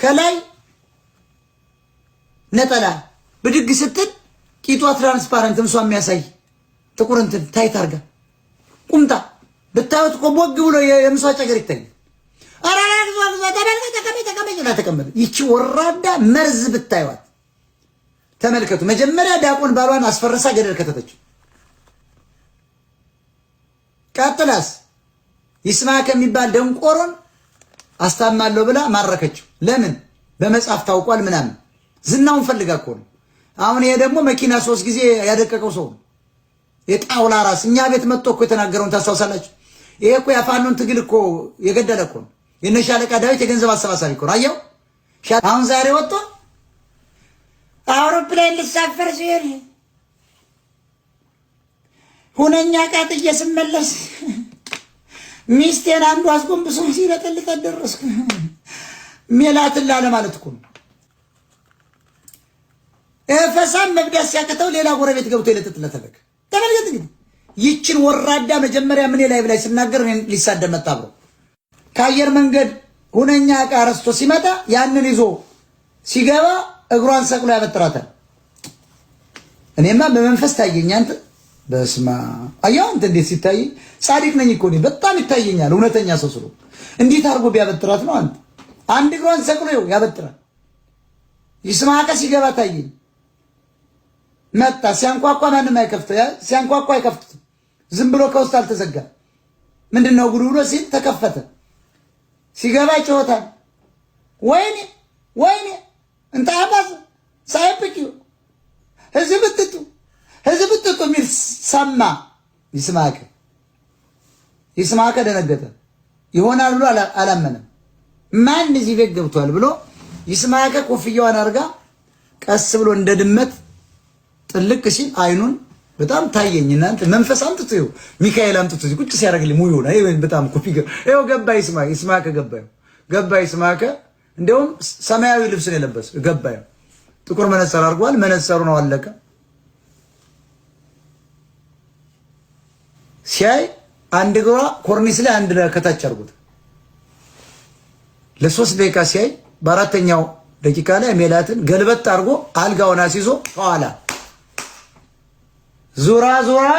ከላይ ነጠላ ብድግ ስትል ቂጧ ትራንስፓረንት ምሷ የሚያሳይ ጥቁር እንትን ታይት አርጋ ቁምጣ ብታዩት ቆቦግ ብሎ የምሷ ጨገር ይታያል። ተቀመጠ። ይቺ ወራዳ መርዝ ብታዩት ተመልከቱ። መጀመሪያ ዲያቆን ባሏን አስፈርሳ ገደል ከተተች። ቀጥላስ ይስማከ የሚባል ደንቆሮን አስታማለሁ ብላ ማረከችው። ለምን? በመጽሐፍ ታውቋል ምናምን ዝናውን ፈልጋ እኮ ነው። አሁን ይሄ ደግሞ መኪና 3 ጊዜ ያደቀቀው ሰው የጣውላ ራስ እኛ ቤት መጥቶ እኮ የተናገረውን ታስታውሳላችሁ? ይሄ እኮ ያፋኖን ትግል እኮ የገደለ እኮ ነው። የነሻለቃ ዳዊት የገንዘብ አሰባሳቢ እኮ ነው። አየው አሁን ዛሬ ወጥቶ አውሮፕላን ልሳፈር ሲል ሁነኛ ቃጥዬ ስመለስ ሚስቴን አንዱ አስጎንብሶ ሲለጠልጥ ደረስኩ። ሜላትን ላለ ማለት እኮ ነው። ፈሳም መብዳት ሲያከተው ሌላ ጎረቤት ገብቶ ይለጥጥለት ተለከ። ተመልከት እንግዲህ ይችን ወራዳ መጀመሪያ ምን ላይ ብላይ ሲናገር እኔን ሊሳደብ መጣ ብሎ ከአየር መንገድ ሁነኛ ዕቃ ረስቶ ሲመጣ ያንን ይዞ ሲገባ እግሯን ሰቅሎ ያበጥራታል። እኔማ በመንፈስ ታየኝ። አንተ በስማ አያው አንተ እንዴት ሲታይ ጻድቅ ነኝ እኮ ነው። በጣም ይታየኛል እውነተኛ ሰው ስለ እንዴት አድርጎ ቢያበጥራት ነው አንተ አንድ እግሯን ሰቅሎ ያበጥራል። ይስማከ ሲገባ ታየኝ። መጣ ሲያንኳኳ ማንም አይከፍተው። ሲያንኳኳ አይከፍቱት። ዝም ብሎ ከውስጥ አልተዘጋ። ምንድነው ጉዱ ብሎ ሲል ተከፈተ። ሲገባ ይጮታል። ወይኔ ወይኔ እንታ አባስ ሳይብቂው ህዝብ ብትጡ ሚል ሰማ። ይስማከ ደነገጠ። ይሆናል ብሎ አላመነም። ማን እዚህ ቤት ገብቷል ብሎ ይስማከ ኮፍያዋን አርጋ ቀስ ብሎ እንደ ድመት ጥልቅ ሲል አይኑን በጣም ታየኝ። እናንተ መንፈስ አምጥቶ ይው ሚካኤል አምጥቶ ቁጭ ሲያደርግልኝ ሙዩ ነው። ይሄ በጣም ኮፊ ይው ገባ። ይስማከ ገባ። ይስማከ እንደውም ሰማያዊ ልብስ ነው የለበሰው። ገባ። ጥቁር መነጽር አድርጓል። መነጽሩ ነው አለቀ። ሲያይ አንድ እግሯ ኮርኒስ ላይ አንድ ከታች አድርጉት። ለ3 ደቂቃ ሲያይ በአራተኛው ደቂቃ ላይ ሜላትን ገልበጥ አድርጎ አልጋውን አስይዞ ከኋላ ዙራ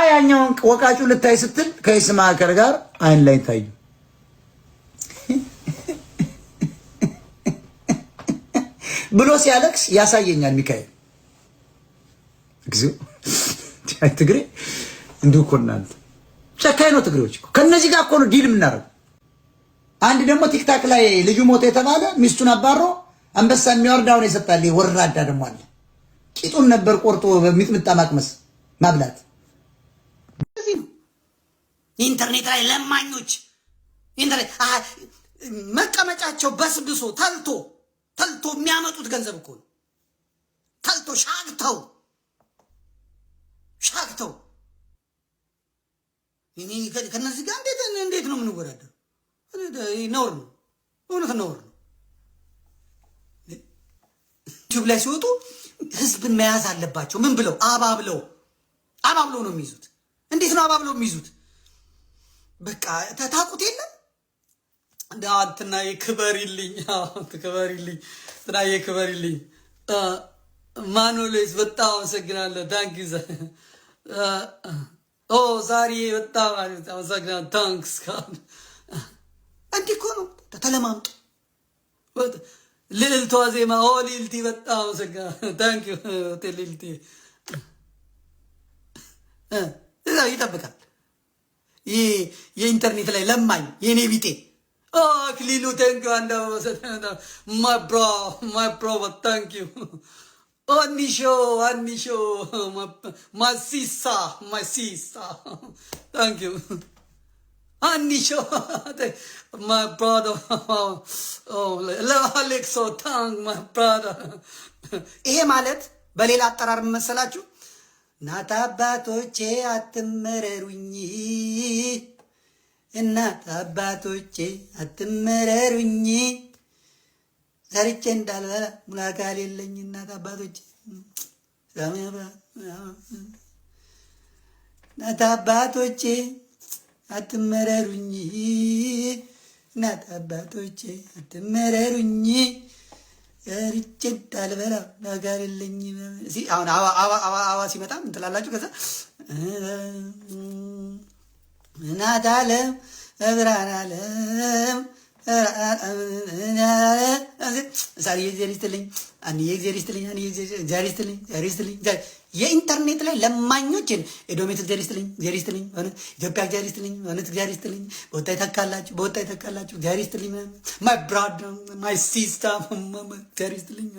ያኛውን ወቃጩ ልታይ ስትል ከይስማከ ጋር አይን ላይ ታዩ። ብሎ ሲያለቅስ ያሳየኛል ሚካኤል። እግዚኦ ትግሬ እንዲሁ እኮ እናንተ ጨካኝ ነው ትግሬዎች እኮ። ከነዚህ ጋር እኮ ነው ዲል የምናደርገው። አንድ ደግሞ ቲክታክ ላይ ልጁ ሞተ የተባለ ሚስቱን አባሮ አንበሳ የሚያወርዳውን የሰጣል። ወራዳ ደግሞ አለ። ቂጡን ነበር ቆርጦ በሚጥምጣ ማቅመስ ማብላት። ኢንተርኔት ላይ ለማኞች ኢንተርኔት መቀመጫቸው በስብሶ ተልቶ የሚያመጡት ገንዘብ እኮ ነው። ተልቶ ሻግተው እኔ ከነዚህ ጋር እንዴት ነው የምንወዳደር? ነውር ነው፣ እውነት ነውር ነው። ዩቲዩብ ላይ ሲወጡ ህዝብን መያዝ አለባቸው። ምን ብለው አባብለው ነው የሚይዙት። እንዴት ነው አባብለው የሚይዙት? በቃ ታውቁት የለም እንደ አንተና ይክበርልኝ ማኑኤልስ በጣም አመሰግናለሁ። ታንክ ዩ ዛሬ በጣም አመሰግናለሁ። ታንክስ ካን እንዲህ እኮ ነው ተለማምጡ። ልዕልቷ ዜማ ልዕልቲ በጣም አመሰግናለሁ። ታንክ ዩ ልዕልቲ ይጠብቃል። የኢንተርኔት ላይ ለማኝ የኔ ቢጤ አክሊሉ ታንክ ዩ አንዳ my bro thank you አኒሾ my sister thank you አኒሾ my brother Alexo thank my brother። ይሄ ማለት በሌላ አጠራር መሰላችሁ? እናት አባቶቼ አትመረሩኝ፣ እናት አባቶቼ አትመረሩኝ፣ ሰርቼ እንዳልበላ ሙላካል የለኝ። እናት አባቶቼ እናት አባቶቼ አትመረሩኝ፣ እናት አባቶቼ አትመረሩኝ፣ በልቼ እንዳልበላ ነገር የለኝም። አሁን አዋ ሲመጣ ምን ትላላችሁ? ከዛ እናት ዓለም ብርሃን ዓለም ሳሪ እግዚአብሔር ይስጥልኝ፣ አንዬ እግዚአብሔር ይስጥልኝ፣ አንዬ እግዚአብሔር ይስጥልኝ፣ እግዚአብሔር ይስጥልኝ። የኢንተርኔት ላይ ለማኞችን ኤዶሜት እግዚአብሔር ይስጥልኝ፣ እግዚአብሔር ይስጥልኝ፣ በእውነት ኢትዮጵያ እግዚአብሔር ይስጥልኝ፣ በእውነት እግዚአብሔር ይስጥልኝ። በወጣ ይተካላችሁ፣ በወጣ ይተካላችሁ። እግዚአብሔር ይስጥልኝ። ማይ ብራዘር ማይ ሲስተር እግዚአብሔር ይስጥልኝ።